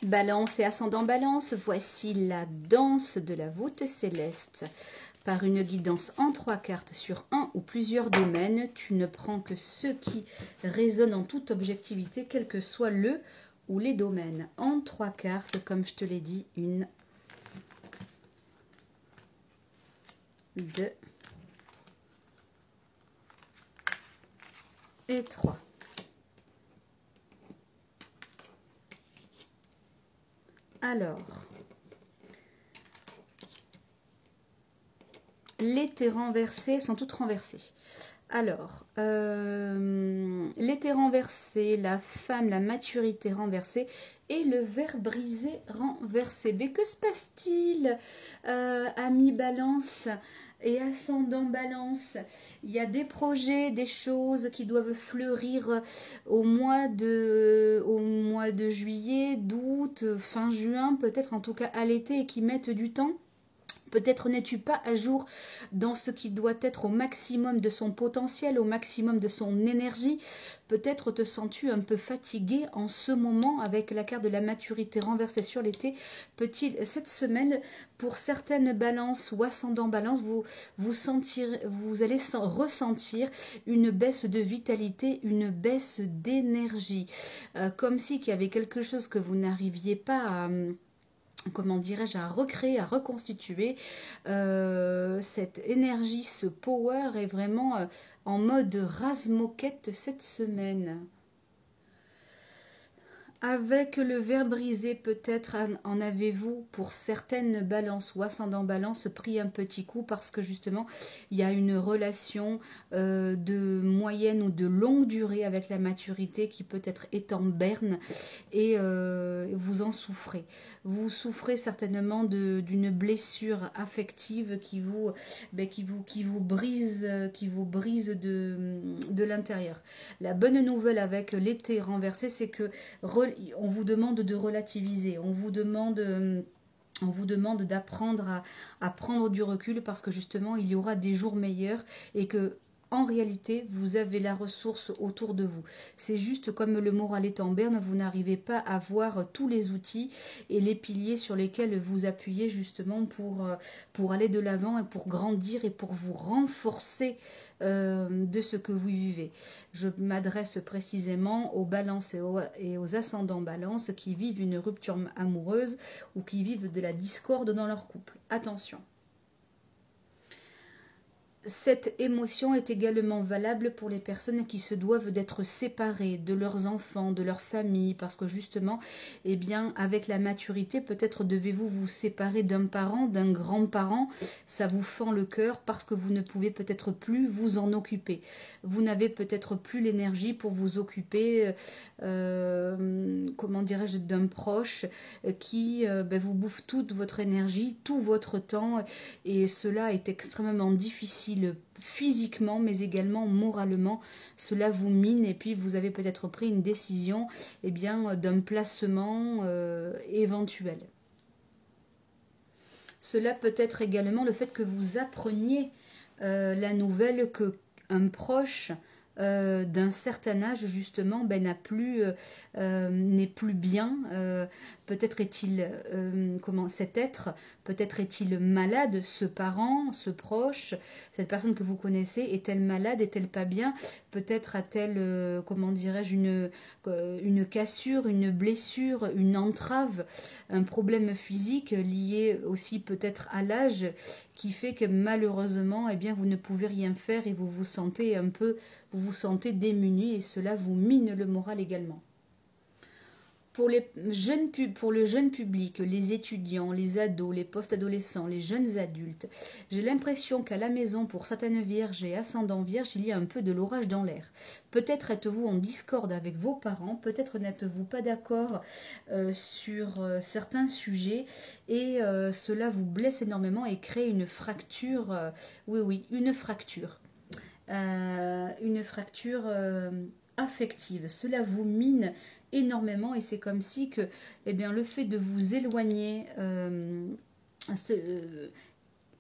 Balance et ascendant Balance, voici la danse de la voûte céleste. Par une guidance en 3 cartes sur un ou plusieurs domaines, tu ne prends que ceux qui résonnent en toute objectivité, quel que soit le ou les domaines. En 3 cartes, comme je te l'ai dit, 1, 2 et 3. Alors, les thés renversés sont toutes renversées. Alors, les thés renversés, la femme, la maturité renversée et le verre brisé renversé. Mais que se passe-t-il, amis Balance et ascendant Balance? Il y a des projets, des choses qui doivent fleurir au mois de juillet, d'août, fin juin, peut-être en tout cas à l'été, et qui mettent du temps. Peut-être n'es-tu pas à jour dans ce qui doit être au maximum de son potentiel, au maximum de son énergie. Peut-être te sens-tu un peu fatigué en ce moment avec la carte de la maturité renversée sur l'été. Cette semaine, pour certaines balances ou ascendants balance, vous allez ressentir une baisse de vitalité, une baisse d'énergie. Comme si il y avait quelque chose que vous n'arriviez pas à... comment dirais-je, à recréer, à reconstituer. Cette énergie, ce power est vraiment en mode rase-moquette cette semaine. Avec le verre brisé, peut-être en avez-vous, pour certaines balances ou ascendant balance, pris un petit coup parce que justement, il y a une relation de moyenne ou de longue durée avec la maturité qui peut-être est en berne et vous en souffrez. Vous souffrez certainement d'une blessure affective qui vous brise, de l'intérieur. La bonne nouvelle avec l'été renversé, c'est que on vous demande de relativiser, on vous demande d'apprendre à prendre du recul parce que justement il y aura des jours meilleurs et que en réalité, vous avez la ressource autour de vous. C'est juste comme le moral est en berne, vous n'arrivez pas à voir tous les outils et les piliers sur lesquels vous appuyez justement pour aller de l'avant et pour grandir et pour vous renforcer de ce que vous vivez. Je m'adresse précisément aux balances et aux ascendants balance qui vivent une rupture amoureuse ou qui vivent de la discorde dans leur couple. Attention. Cette émotion est également valable pour les personnes qui se doivent d'être séparées de leurs enfants, de leur famille, parce que justement, eh bien, avec la maturité, peut-être devez-vous vous séparer d'un parent, d'un grand-parent, ça vous fend le cœur parce que vous ne pouvez peut-être plus vous en occuper. Vous n'avez peut-être plus l'énergie pour vous occuper, comment dirais-je, d'un proche qui vous bouffe toute votre énergie, tout votre temps, et cela est extrêmement difficile physiquement mais également moralement. Cela vous mine et puis vous avez peut-être pris une décision d'un placement éventuel. Cela peut être également le fait que vous appreniez la nouvelle que un proche d'un certain âge justement n'est plus bien. Peut-être est-il cet être, peut-être est-il malade, ce parent, ce proche, cette personne que vous connaissez, est-elle malade, est-elle pas bien, peut-être a-t-elle une cassure, une blessure, une entrave, un problème physique lié aussi peut-être à l'âge qui fait que malheureusement vous ne pouvez rien faire et vous vous sentez démuni et cela vous mine le moral également. Pour le jeune public, les étudiants, les ados, les post-adolescents, les jeunes adultes, j'ai l'impression qu'à la maison, pour certaines vierges et ascendants vierges, il y a un peu de l'orage dans l'air. Peut-être êtes-vous en discorde avec vos parents, peut-être n'êtes-vous pas d'accord sur certains sujets et cela vous blesse énormément et crée une fracture, une fracture. Une fracture affective. Cela vous mine énormément et c'est comme si le fait de vous éloigner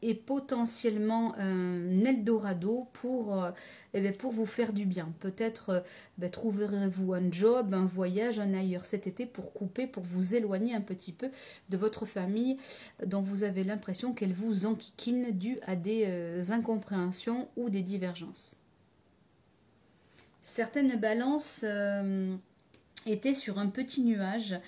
est potentiellement un Eldorado pour vous faire du bien. Peut-être trouverez-vous un job, un voyage, un ailleurs cet été pour couper, pour vous éloigner un petit peu de votre famille dont vous avez l'impression qu'elle vous enquiquine dû à des incompréhensions ou des divergences. Certaines balances étaient sur un petit nuage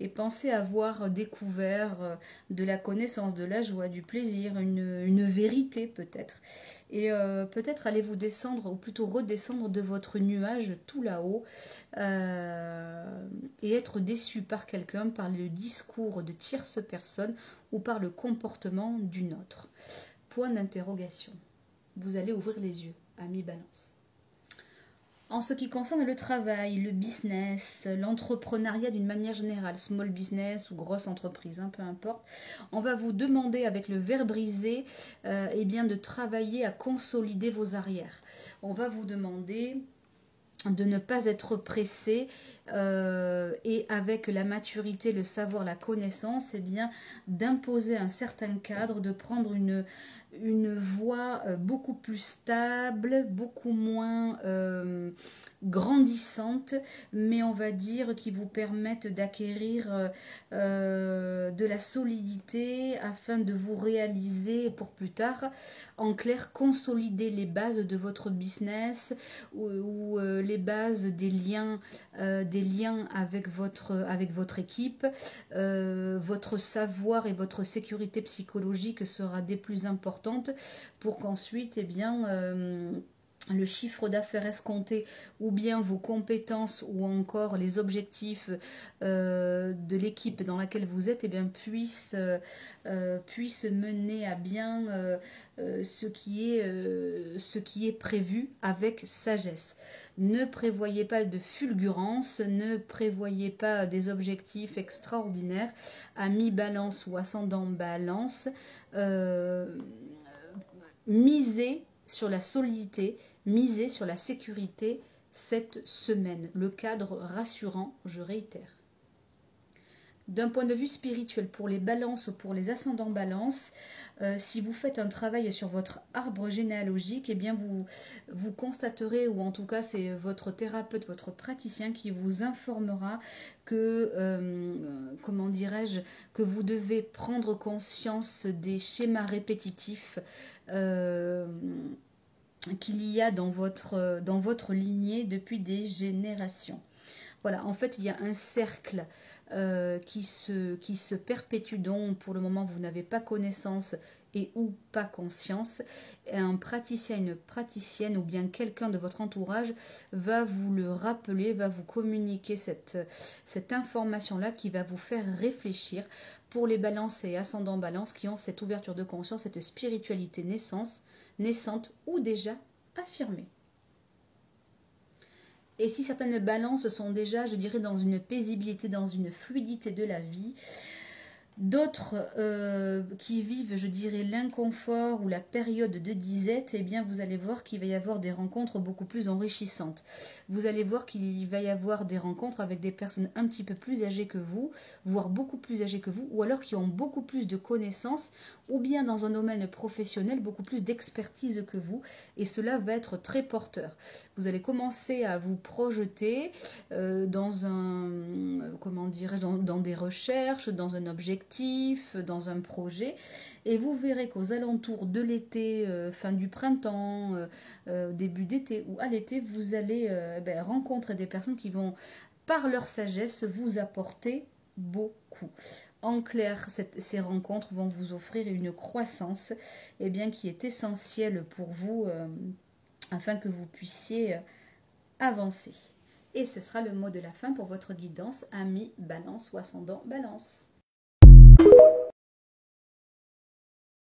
et pensaient avoir découvert de la connaissance, de la joie, du plaisir, une vérité peut-être. Et peut-être allez-vous descendre, ou plutôt redescendre de votre nuage tout là-haut et être déçu par quelqu'un, par le discours de tierce personne ou par le comportement d'une autre. Point d'interrogation. Vous allez ouvrir les yeux, amis Balance. En ce qui concerne le travail, le business, l'entrepreneuriat d'une manière générale, small business ou grosse entreprise, peu importe, on va vous demander avec le ver brisé de travailler à consolider vos arrières. On va vous demander de ne pas être pressé et avec la maturité, le savoir, la connaissance, d'imposer un certain cadre, de prendre une voie beaucoup plus stable, beaucoup moins grandissante, mais on va dire qui vous permettent d'acquérir de la solidité afin de vous réaliser pour plus tard. En clair, consolider les bases de votre business ou les bases des liens avec votre équipe, votre savoir et votre sécurité psychologique sera des plus importantes pour qu'ensuite le chiffre d'affaires escompté ou bien vos compétences ou encore les objectifs de l'équipe dans laquelle vous êtes puissent mener à bien ce qui est prévu avec sagesse. Ne prévoyez pas de fulgurance, ne prévoyez pas des objectifs extraordinaires. Amis Balance ou ascendant Balance, misez sur la solidité, misez sur la sécurité cette semaine. Le cadre rassurant, je réitère. D'un point de vue spirituel, pour les balances ou pour les ascendants balance, si vous faites un travail sur votre arbre généalogique, vous constaterez, ou en tout cas c'est votre thérapeute, votre praticien qui vous informera que, que vous devez prendre conscience des schémas répétitifs qu'il y a dans votre lignée depuis des générations. Voilà, en fait, il y a un cercle qui se perpétue dont pour le moment vous n'avez pas connaissance et ou pas conscience. Et un praticien, une praticienne ou bien quelqu'un de votre entourage va vous le rappeler, va vous communiquer cette information-là qui va vous faire réfléchir pour les balances et ascendants balance qui ont cette ouverture de conscience, cette spiritualité naissante ou déjà affirmée. Et si certaines balances sont déjà, je dirais, dans une paisibilité, dans une fluidité de la vie, d'autres qui vivent, je dirais, l'inconfort ou la période de disette, vous allez voir qu'il va y avoir des rencontres beaucoup plus enrichissantes. Vous allez voir qu'il va y avoir des rencontres avec des personnes un petit peu plus âgées que vous, voire beaucoup plus âgées que vous, ou alors qui ont beaucoup plus de connaissances, ou bien dans un domaine professionnel, beaucoup plus d'expertise que vous, et cela va être très porteur. Vous allez commencer à vous projeter dans des recherches, dans un objectif, dans un projet, et vous verrez qu'aux alentours de l'été, fin du printemps, début d'été ou à l'été, vous allez rencontrer des personnes qui vont, par leur sagesse, vous apporter beaucoup. En clair, ces rencontres vont vous offrir une croissance qui est essentielle pour vous afin que vous puissiez avancer. Et ce sera le mot de la fin pour votre guidance, amis Balance ou ascendant Balance.